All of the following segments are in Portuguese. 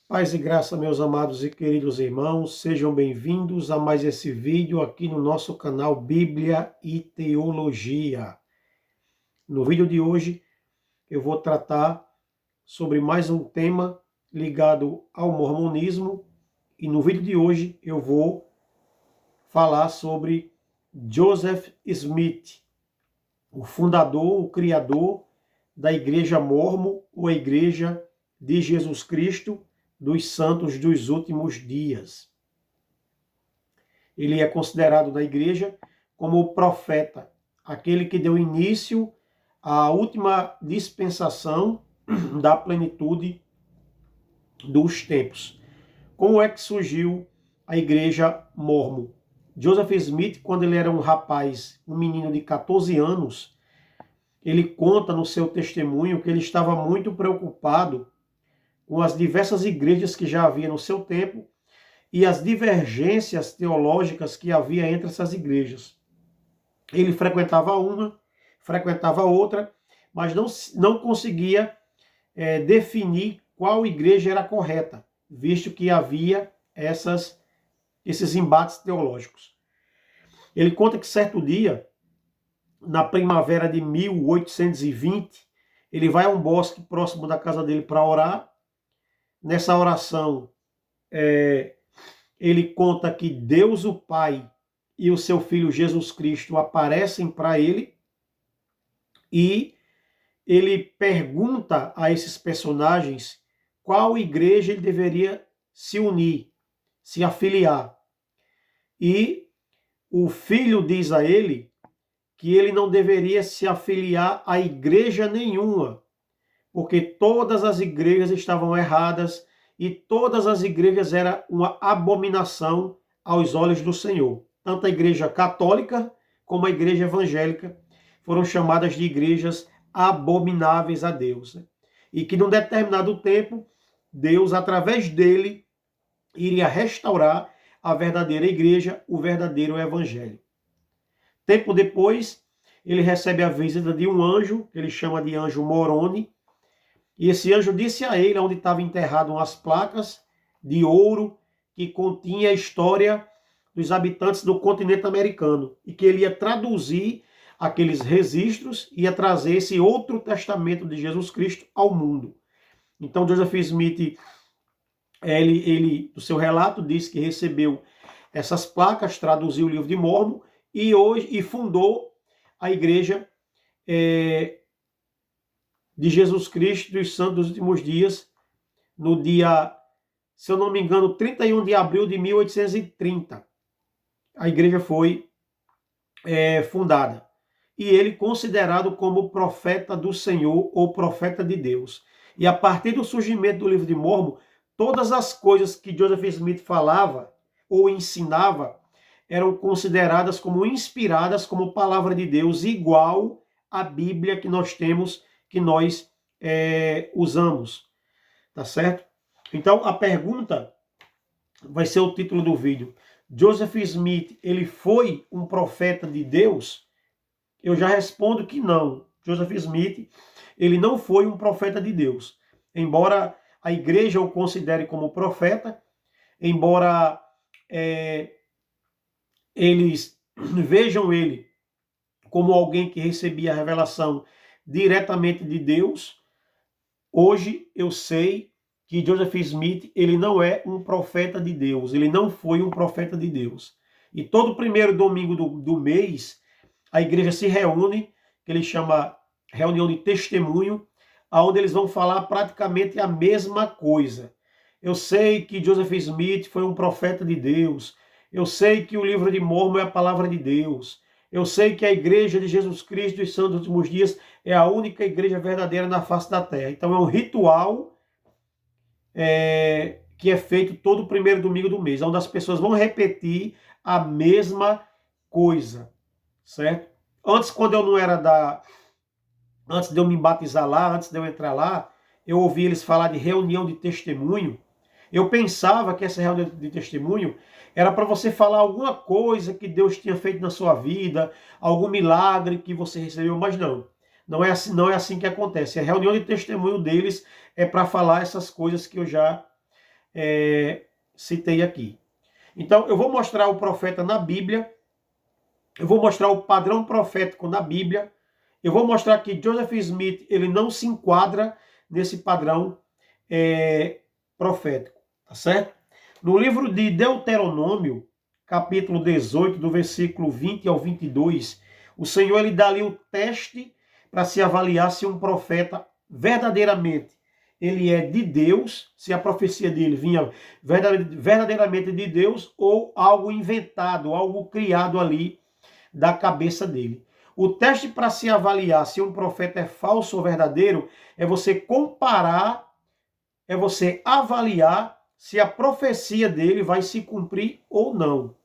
Paz e graça, meus amados e queridos irmãos, sejam bem-vindos a mais esse vídeo aqui no nosso canal Bíblia e Teologia. No vídeo de hoje eu vou tratar sobre mais um tema ligado ao mormonismo e no vídeo de hoje eu vou falar sobre Joseph Smith, o fundador, o criador da Igreja Mórmon ou a Igreja de Jesus Cristo dos Santos dos Últimos Dias. Ele é considerado na igreja como o profeta, aquele que deu início à última dispensação da plenitude dos tempos. Como é que surgiu a igreja Mórmon? Joseph Smith, quando ele era um rapaz, um menino de 14 anos, ele conta no seu testemunho que ele estava muito preocupado com as diversas igrejas que já havia no seu tempo e as divergências teológicas que havia entre essas igrejas. Ele frequentava uma, frequentava outra, mas não conseguia definir qual igreja era correta, visto que havia esses embates teológicos. Ele conta que certo dia, na primavera de 1820, ele vai a um bosque próximo da casa dele para orar. Nessa oração, ele conta que Deus, o Pai, e o seu Filho Jesus Cristo aparecem para ele e ele pergunta a esses personagens qual igreja ele deveria se unir, se afiliar. E o Filho diz a ele que ele não deveria se afiliar a igreja nenhuma, porque todas as igrejas estavam erradas e todas as igrejas eram uma abominação aos olhos do Senhor. Tanto a igreja católica como a igreja evangélica foram chamadas de igrejas abomináveis a Deus. E que num determinado tempo, Deus, através dele, iria restaurar a verdadeira igreja, o verdadeiro evangelho. Tempo depois, ele recebe a visita de um anjo, que ele chama de anjo Moroni, e esse anjo disse a ele onde estavam enterradas umas placas de ouro que continha a história dos habitantes do continente americano e que ele ia traduzir aqueles registros e ia trazer esse outro testamento de Jesus Cristo ao mundo. Então Joseph Smith, ele no seu relato diz que recebeu essas placas, traduziu o livro de Mórmon e fundou a igreja de Jesus Cristo dos Santos dos Últimos Dias, no dia, se eu não me engano, 31 de abril de 1830. A igreja foi fundada. E ele considerado como profeta do Senhor ou profeta de Deus. E a partir do surgimento do livro de Mórmon, todas as coisas que Joseph Smith falava ou ensinava eram consideradas como inspiradas como palavra de Deus, igual à Bíblia que nós temos, que nós usamos, tá certo? Então a pergunta vai ser o título do vídeo. Joseph Smith, ele foi um profeta de Deus? Eu já respondo que não. Joseph Smith, ele não foi um profeta de Deus. Embora a igreja o considere como profeta, embora eles vejam ele como alguém que recebia a revelação diretamente de Deus, hoje eu sei que Joseph Smith, ele não é um profeta de Deus, ele não foi um profeta de Deus. E todo primeiro domingo do mês, a igreja se reúne, que ele chama reunião de testemunho, onde eles vão falar praticamente a mesma coisa. Eu sei que Joseph Smith foi um profeta de Deus, eu sei que o livro de Mórmon é a palavra de Deus, eu sei que a igreja de Jesus Cristo dos Santos dos Últimos Dias é a única igreja verdadeira na face da terra. Então é um ritual que é feito todo primeiro domingo do mês, onde as pessoas vão repetir a mesma coisa, certo? Antes, quando eu não era antes de eu me batizar lá, antes de eu entrar lá, eu ouvi eles falar de reunião de testemunho. Eu pensava que essa reunião de testemunho era para você falar alguma coisa que Deus tinha feito na sua vida, algum milagre que você recebeu, mas não. Não é assim que acontece. A reunião de testemunho deles é para falar essas coisas que eu já citei aqui. Então, eu vou mostrar o profeta na Bíblia, eu vou mostrar o padrão profético na Bíblia, eu vou mostrar que Joseph Smith ele não se enquadra nesse padrão profético, tá certo? No livro de Deuteronômio, capítulo 18, do versículo 20 ao 22, o Senhor ele dá ali o teste para se avaliar se um profeta verdadeiramente ele é de Deus, se a profecia dele vinha verdadeiramente de Deus ou algo inventado, algo criado ali da cabeça dele. O teste para se avaliar se um profeta é falso ou verdadeiro é você comparar, é você avaliar se a profecia dele vai se cumprir ou não.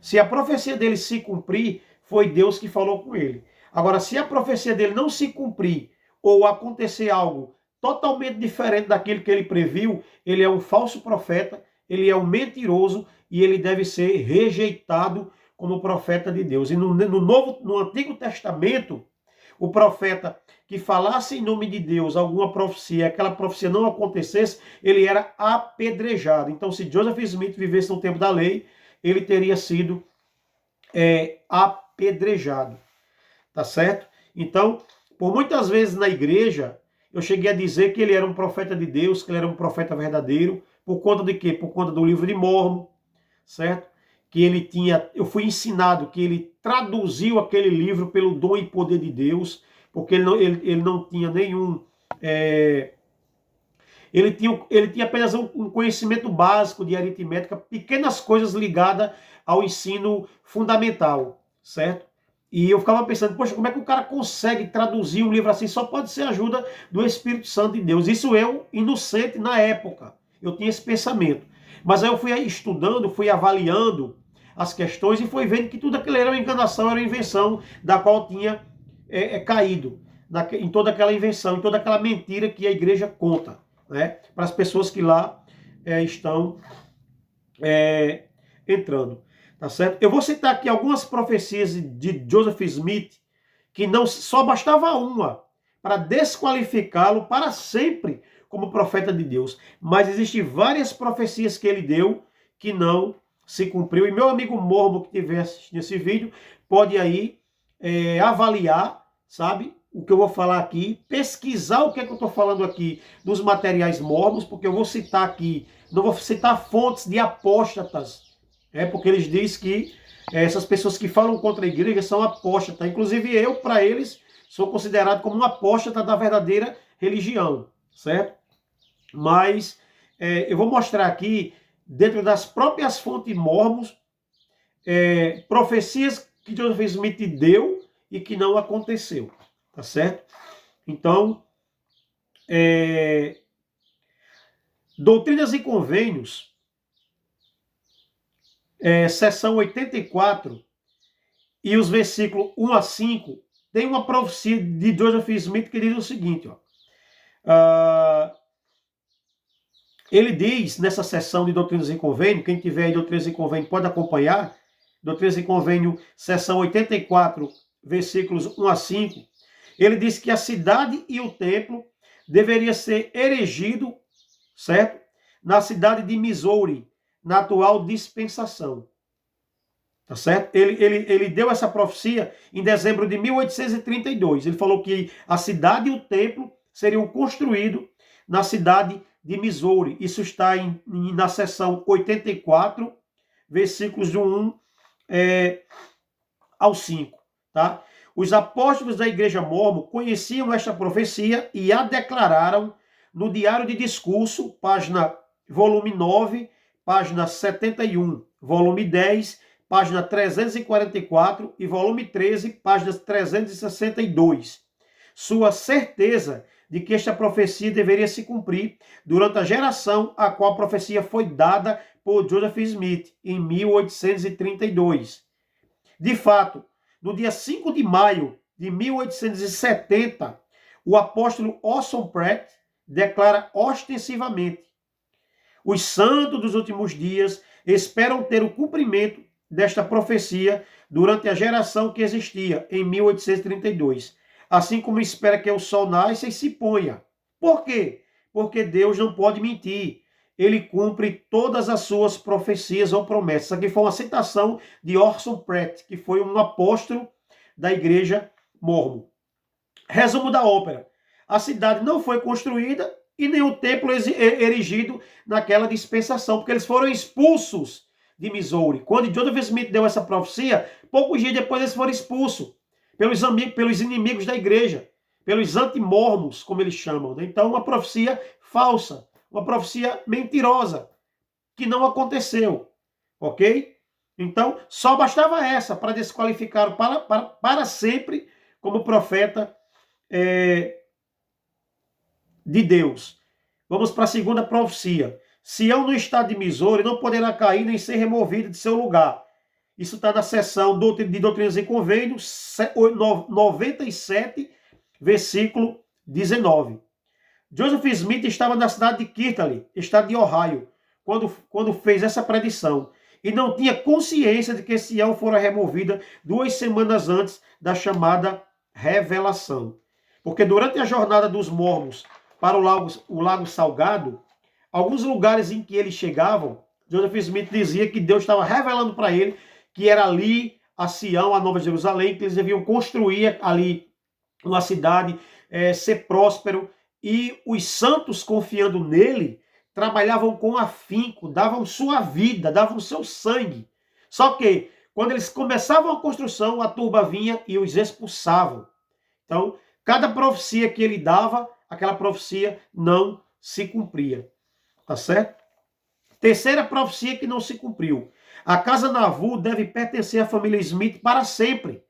Se a profecia dele se cumprir, foi Deus que falou com ele. Agora, se a profecia dele não se cumprir ou acontecer algo totalmente diferente daquilo que ele previu, ele é um falso profeta, ele é um mentiroso e ele deve ser rejeitado como profeta de Deus. E no Antigo Testamento, o profeta que falasse em nome de Deus alguma profecia, aquela profecia não acontecesse, ele era apedrejado. Então, se Joseph Smith vivesse no tempo da lei, ele teria sido apedrejado. Tá certo? Então, por muitas vezes na igreja, eu cheguei a dizer que ele era um profeta de Deus, que ele era um profeta verdadeiro, por conta de quê? Por conta do livro de Mórmon, certo? Que ele tinha, eu fui ensinado que ele traduziu aquele livro pelo dom e poder de Deus, porque ele não tinha nenhum... Ele tinha apenas um conhecimento básico de aritmética, pequenas coisas ligadas ao ensino fundamental, certo? E eu ficava pensando, poxa, como é que o cara consegue traduzir um livro assim? Só pode ser ajuda do Espírito Santo de Deus. Isso eu, inocente na época, eu tinha esse pensamento. Mas aí eu fui estudando, fui avaliando as questões e fui vendo que tudo aquilo era uma enganação, era uma invenção da qual eu tinha caído em toda aquela invenção, em toda aquela mentira que a igreja conta, né, para as pessoas que lá estão entrando. Tá certo? Eu vou citar aqui algumas profecias de Joseph Smith que não só bastava uma para desqualificá-lo para sempre como profeta de Deus, mas existem várias profecias que ele deu que não se cumpriu. E meu amigo Mormo que estiver assistindo esse vídeo pode aí avaliar, sabe, o que eu vou falar aqui, pesquisar o que é que eu estou falando aqui nos materiais mormons, porque eu vou citar aqui, não vou citar fontes de apóstatas, porque eles dizem que essas pessoas que falam contra a igreja são apóstatas. Inclusive eu, para eles, sou considerado como um apóstata da verdadeira religião, certo? Mas eu vou mostrar aqui, dentro das próprias fontes mormons, profecias que Joseph Smith deu e que não aconteceu, tá certo? Então, Doutrinas e Convênios, seção 84, e os versículos 1 a 5, tem uma profecia de Joseph Smith que diz o seguinte, ele diz nessa seção de Doutrinas e Convênios, quem tiver aí Doutrinas e Convênios pode acompanhar, Doutrinas e Convênios, seção 84, versículos 1 a 5, ele diz que a cidade e o templo deveria ser erigido, certo? Na cidade de Missouri, na atual dispensação. Tá certo? Ele deu essa profecia em dezembro de 1832. Ele falou que a cidade e o templo seriam construídos na cidade de Missouri. Isso está na seção 84, versículos de 1 ao 5. Tá? Os apóstolos da igreja mormon conheciam esta profecia e a declararam no Diário de Discurso, volume 9, página 71, volume 10, página 344 e volume 13, página 362. Sua certeza de que esta profecia deveria se cumprir durante a geração a qual a profecia foi dada por Joseph Smith, em 1832. De fato, no dia 5 de maio de 1870, o apóstolo Orson Pratt declara ostensivamente: os santos dos últimos dias esperam ter o cumprimento desta profecia durante a geração que existia em 1832, assim como espera que o sol nasça e se ponha. Por quê? Porque Deus não pode mentir. ele cumpre todas as suas profecias ou promessas. Aqui foi uma citação de Orson Pratt, que foi um apóstolo da igreja mórmon. Resumo da ópera. A cidade não foi construída e nem o templo erigido naquela dispensação, porque eles foram expulsos de Missouri. Quando Joseph Smith deu essa profecia, poucos dias depois eles foram expulsos pelos inimigos da igreja, pelos antimormos, como eles chamam. Né? Então, uma profecia falsa, uma profecia mentirosa, que não aconteceu, ok? Então, só bastava essa para desqualificar para sempre como profeta de Deus. Vamos para a segunda profecia. Sião no estado de Missouri não poderá cair nem ser removido de seu lugar. Isso está na seção de Doutrinas e Convênios, 97, versículo 19. Joseph Smith estava na cidade de Kirtland, estado de Ohio, quando fez essa predição. E não tinha consciência de que Sião fora removida 2 semanas antes da chamada revelação. Porque durante a jornada dos mormons para o Lago Salgado, alguns lugares em que eles chegavam, Joseph Smith dizia que Deus estava revelando para ele que era ali a Sião, a Nova Jerusalém, que eles deviam construir ali uma cidade, ser próspero, e os santos, confiando nele, trabalhavam com afinco, davam sua vida, davam seu sangue. Só que, quando eles começavam a construção, a turba vinha e os expulsavam. Então, cada profecia que ele dava, aquela profecia não se cumpria. Tá certo? Terceira profecia que não se cumpriu. A casa Nauvoo deve pertencer à família Smith para sempre.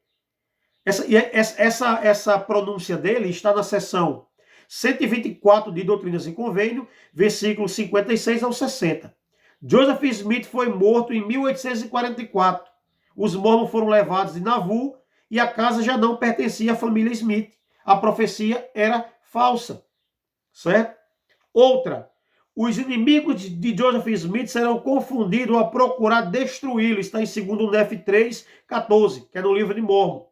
Essa pronúncia dele está na seção 124 de Doutrinas e Convênio, versículos 56 ao 60. Joseph Smith foi morto em 1844. Os mormons foram levados de Nauvoo e a casa já não pertencia à família Smith. A profecia era falsa. Certo? Outra. Os inimigos de Joseph Smith serão confundidos a procurar destruí-lo. Está em 2 Nef 3:14, que é no livro de Mormon.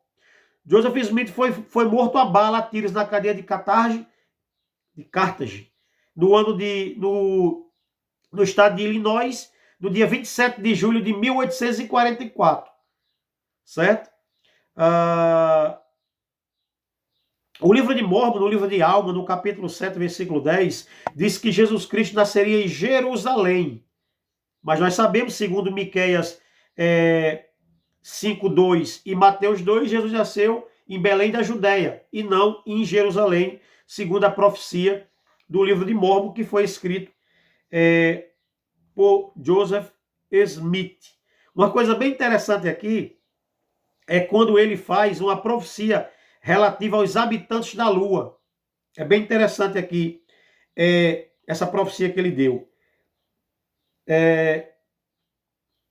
Joseph Smith foi morto a bala, a tiros na cadeia de Carthage, no estado de Illinois, no dia 27 de julho de 1844. Certo? O livro de Mormon, no livro de Alma, no capítulo 7, versículo 10, diz que Jesus Cristo nasceria em Jerusalém. Mas nós sabemos, segundo Miqueias 5:2 e Mateus 2, Jesus nasceu em Belém da Judéia e não em Jerusalém, segundo a profecia do livro de Mormon, que foi escrito por Joseph Smith. Uma coisa bem interessante aqui é quando ele faz uma profecia relativa aos habitantes da Lua. É bem interessante aqui essa profecia que ele deu.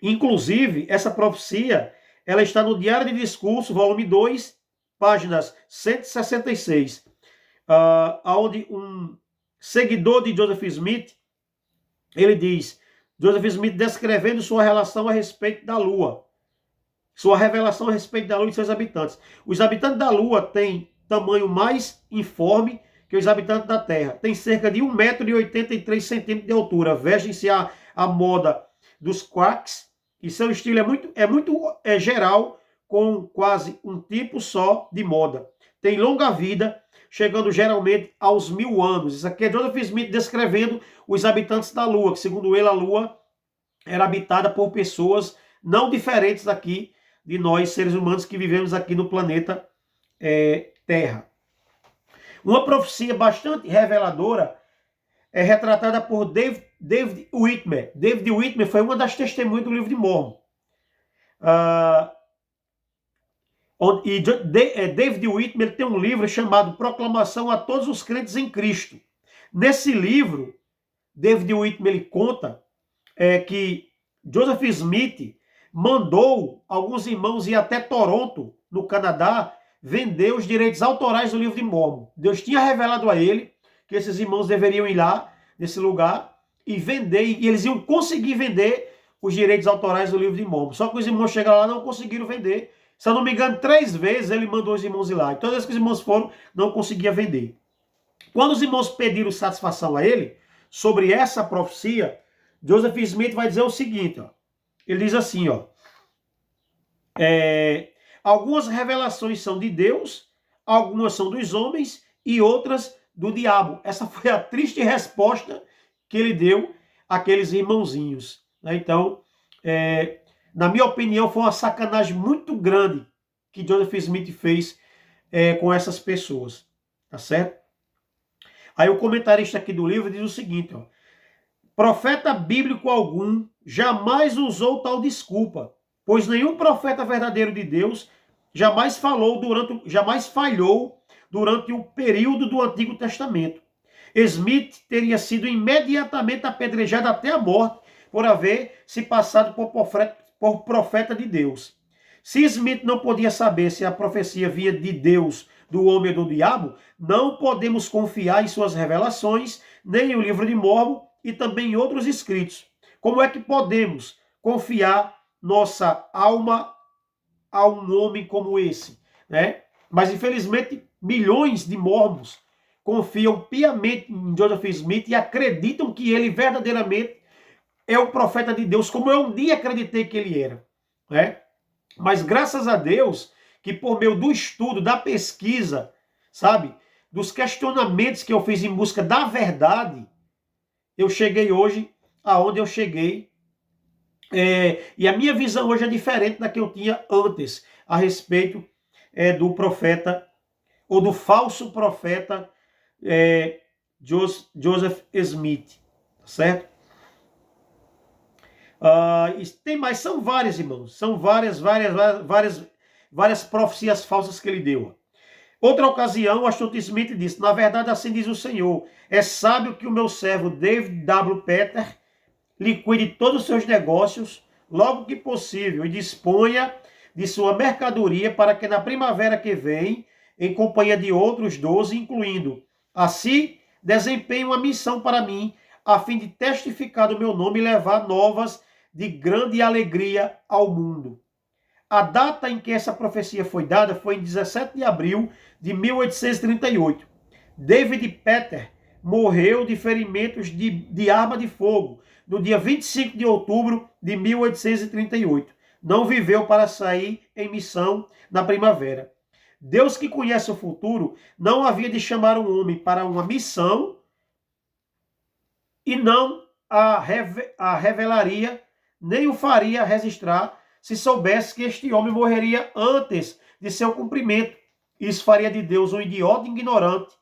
Inclusive, essa profecia ela está no Diário de Discurso, volume 2, páginas 166, onde um seguidor de Joseph Smith, ele diz, Joseph Smith descrevendo sua relação a respeito da Lua, sua revelação a respeito da Lua e seus habitantes. Os habitantes da Lua têm tamanho mais informe que os habitantes da Terra. Tem cerca de 1,83 m de altura. Vestem-se a moda dos quarks, e seu estilo é muito geral, com quase um tipo só de moda. Tem longa vida, chegando geralmente aos 1000 anos. Isso aqui é Joseph Smith descrevendo os habitantes da Lua, que segundo ele a Lua era habitada por pessoas não diferentes daqui de nós, seres humanos que vivemos aqui no planeta Terra. Uma profecia bastante reveladora é retratada por David Whitmer. David Whitmer foi uma das testemunhas do livro de Mormon. David Whitmer tem um livro chamado Proclamação a Todos os Crentes em Cristo. Nesse livro, David Whitmer conta que Joseph Smith mandou alguns irmãos ir até Toronto, no Canadá, vender os direitos autorais do livro de Mormon. Deus tinha revelado a ele que esses irmãos deveriam ir lá, nesse lugar, e vender, e eles iam conseguir vender os direitos autorais do livro de Mormon. Só que os irmãos chegaram lá e não conseguiram vender. Se eu não me engano, 3 vezes ele mandou os irmãos ir lá. E todas as vezes que os irmãos foram, não conseguia vender. Quando os irmãos pediram satisfação a ele sobre essa profecia, Joseph Smith vai dizer o seguinte, ó. Ele diz assim, ó, algumas revelações são de Deus, algumas são dos homens e outras do diabo. Essa foi a triste resposta que ele deu àqueles irmãozinhos, né? Então, na minha opinião, foi uma sacanagem muito grande que Joseph Smith fez com essas pessoas, tá certo? Aí o comentarista aqui do livro diz o seguinte, ó, profeta bíblico algum jamais usou tal desculpa, pois nenhum profeta verdadeiro de Deus jamais falhou durante o período do Antigo Testamento. Smith teria sido imediatamente apedrejado até a morte por haver se passado por profeta de Deus. Se Smith não podia saber se a profecia vinha de Deus, do homem ou do diabo, não podemos confiar em suas revelações, nem em o livro de Mórmon e também em outros escritos. Como é que podemos confiar nossa alma a um homem como esse, né? Mas infelizmente milhões de mormons confiam piamente em Joseph Smith e acreditam que ele verdadeiramente é o profeta de Deus, como eu um dia acreditei que ele era, né? Mas graças a Deus que por meio do estudo, da pesquisa, sabe, dos questionamentos que eu fiz em busca da verdade, eu cheguei hoje aonde eu cheguei. E a minha visão hoje é diferente da que eu tinha antes a respeito do profeta ou do falso profeta Joseph Smith, certo? Tem mais, são várias, irmãos, são várias profecias falsas que ele deu. Outra ocasião, o Aston Smith disse, na verdade assim diz o Senhor, é sábio que o meu servo David W. Peter liquide todos os seus negócios logo que possível e disponha de sua mercadoria para que na primavera que vem, em companhia de outros 12, incluindo assim, desempenhe uma missão para mim, a fim de testificar do meu nome e levar novas de grande alegria ao mundo. A data em que essa profecia foi dada foi em 17 de abril de 1838. David Peter morreu de ferimentos de arma de fogo no dia 25 de outubro de 1838. Não viveu para sair em missão na primavera. Deus, que conhece o futuro, não havia de chamar um homem para uma missão e não a revelaria, nem o faria registrar se soubesse que este homem morreria antes de seu cumprimento. Isso faria de Deus um idiota ignorante,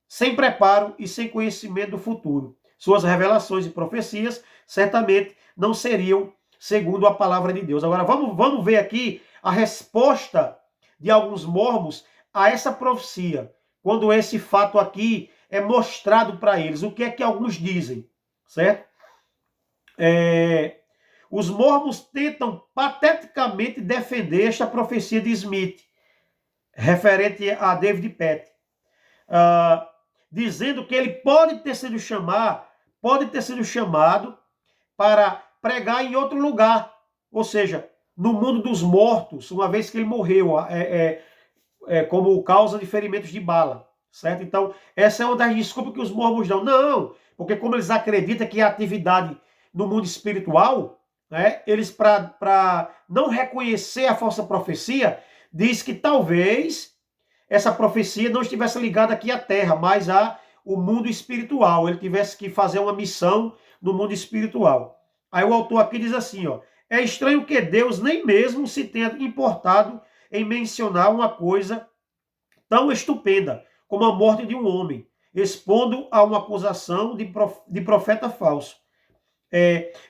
sem preparo e sem conhecimento do futuro. Suas revelações e profecias certamente não seriam segundo a palavra de Deus. Agora vamos ver aqui a resposta de alguns mormons a essa profecia, quando esse fato aqui é mostrado para eles. O que é que alguns dizem, certo? Os mormons tentam pateticamente defender esta profecia de Smith, referente a David Petter, dizendo que ele pode ter sido chamado para pregar em outro lugar, ou seja, no mundo dos mortos, uma vez que ele morreu, como causa de ferimentos de bala, certo? Então, essa é uma das desculpas que os mormons dão. Não, porque como eles acreditam que a atividade no mundo espiritual, né, eles, para não reconhecer a falsa profecia, diz que talvez essa profecia não estivesse ligada aqui à terra, mas ao mundo espiritual. Ele tivesse que fazer uma missão no mundo espiritual. Aí o autor aqui diz assim, ó, é estranho que Deus nem mesmo se tenha importado em mencionar uma coisa tão estupenda como a morte de um homem, expondo a uma acusação de profeta falso.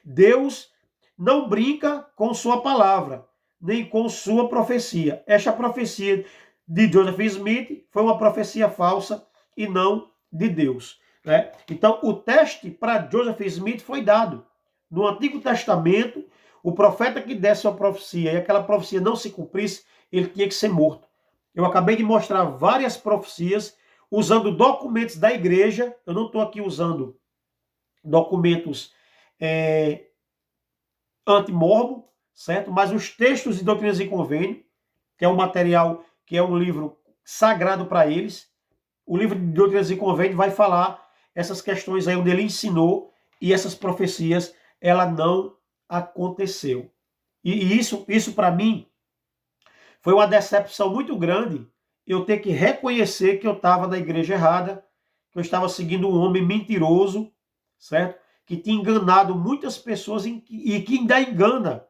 Deus não brinca com sua palavra, nem com sua profecia. Esta profecia de Joseph Smith foi uma profecia falsa e não de Deus, né? Então, o teste para Joseph Smith foi dado. No Antigo Testamento, o profeta que desse uma profecia e aquela profecia não se cumprisse, ele tinha que ser morto. Eu acabei de mostrar várias profecias usando documentos da igreja. Eu não estou aqui usando documentos anti-mormon, certo? Mas os textos de Doutrinas e Convênio, que é um material, que é um livro sagrado para eles, o livro de Doutrinas e Convênio vai falar essas questões aí onde ele ensinou e essas profecias, ela não aconteceu. E isso para mim foi uma decepção muito grande, eu ter que reconhecer que eu estava na igreja errada, que eu estava seguindo um homem mentiroso, certo? Que tinha enganado muitas pessoas e que ainda engana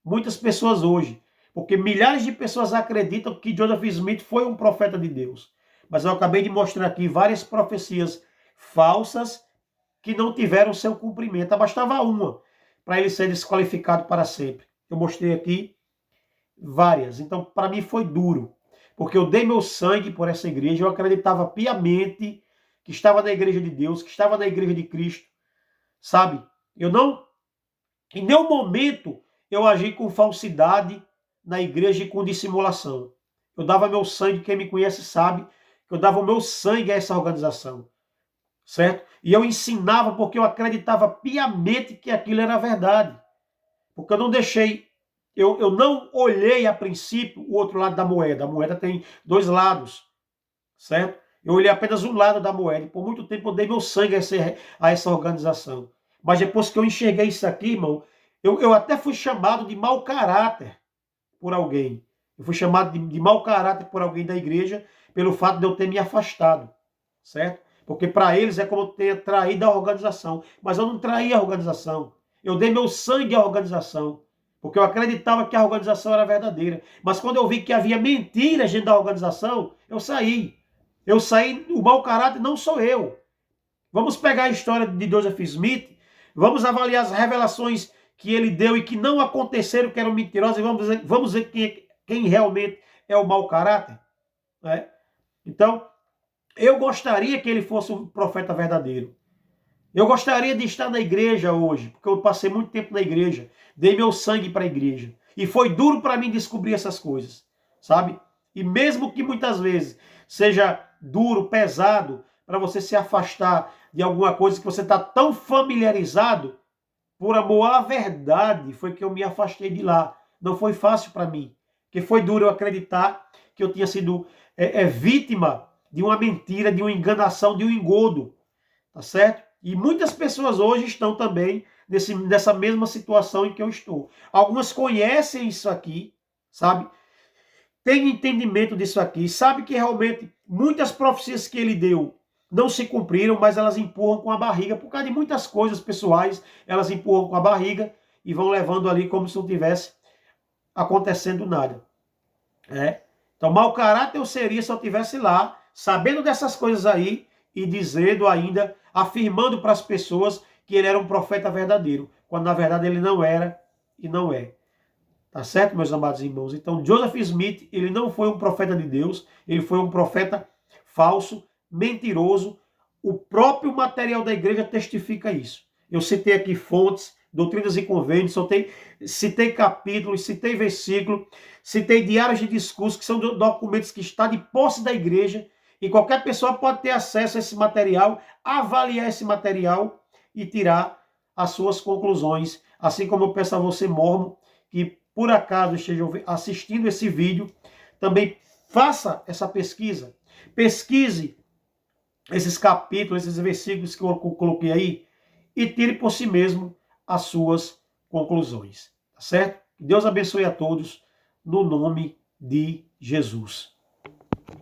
muitas pessoas hoje. Porque milhares de pessoas acreditam que Joseph Smith foi um profeta de Deus. Mas eu acabei de mostrar aqui várias profecias falsas que não tiveram seu cumprimento. Bastava uma para ele ser desqualificado para sempre. Eu mostrei aqui várias. Então, para mim foi duro, porque eu dei meu sangue por essa igreja, eu acreditava piamente que estava na igreja de Deus, que estava na igreja de Cristo, sabe? Eu não, em nenhum momento eu agi com falsidade na igreja e com dissimulação. Eu dava meu sangue, quem me conhece sabe, que eu dava o meu sangue a essa organização, certo? E eu ensinava porque eu acreditava piamente que aquilo era verdade. Porque eu não deixei, eu não olhei a princípio o outro lado da moeda. A moeda tem dois lados, certo? Eu olhei apenas um lado da moeda. E por muito tempo eu dei meu sangue a essa organização. Mas depois que eu enxerguei isso aqui, irmão, eu até fui chamado de mau caráter por alguém. Eu fui chamado de mau caráter por alguém da igreja pelo fato de eu ter me afastado, certo? Porque para eles é como eu ter traído a organização. Mas eu não traí a organização. Eu dei meu sangue à organização. Porque eu acreditava que a organização era verdadeira. Mas quando eu vi que havia mentiras dentro da organização, eu saí. Eu saí, o mau caráter não sou eu. Vamos pegar a história de Joseph Smith, vamos avaliar as revelações que ele deu e que não aconteceram, que eram mentirosas, e vamos ver quem realmente é o mau caráter. Né? Então, eu gostaria que ele fosse um profeta verdadeiro. Eu gostaria de estar na igreja hoje, porque eu passei muito tempo na igreja, dei meu sangue para a igreja. E foi duro para mim descobrir essas coisas, sabe? E mesmo que muitas vezes seja duro, pesado, para você se afastar de alguma coisa que você está tão familiarizado, por amor à verdade, foi que eu me afastei de lá. Não foi fácil para mim, porque foi duro eu acreditar que eu tinha sido vítima de uma mentira, de uma enganação, de um engodo, tá certo? E muitas pessoas hoje estão também nessa mesma situação em que eu estou. Algumas conhecem isso aqui, sabe? Têm entendimento disso aqui, sabe que realmente muitas profecias que ele deu não se cumpriram, mas elas empurram com a barriga, por causa de muitas coisas pessoais, elas empurram com a barriga e vão levando ali como se não tivesse acontecendo nada. É. Então, mau caráter eu seria se eu estivesse lá, sabendo dessas coisas aí, e dizendo ainda, afirmando para as pessoas que ele era um profeta verdadeiro, quando na verdade ele não era e não é. Tá certo, meus amados irmãos? Então, Joseph Smith, ele não foi um profeta de Deus, ele foi um profeta falso, mentiroso. O próprio material da igreja testifica isso. Eu citei aqui fontes, doutrinas e convênios, citei capítulos, citei versículo, citei diários de discurso, que são documentos que estão de posse da igreja, e qualquer pessoa pode ter acesso a esse material, avaliar esse material e tirar as suas conclusões. Assim como eu peço a você, mormon, que por acaso esteja assistindo esse vídeo, também faça essa pesquisa. Pesquise esses capítulos, esses versículos que eu coloquei aí e tire por si mesmo as suas conclusões. Tá certo? Que Deus abençoe a todos no nome de Jesus.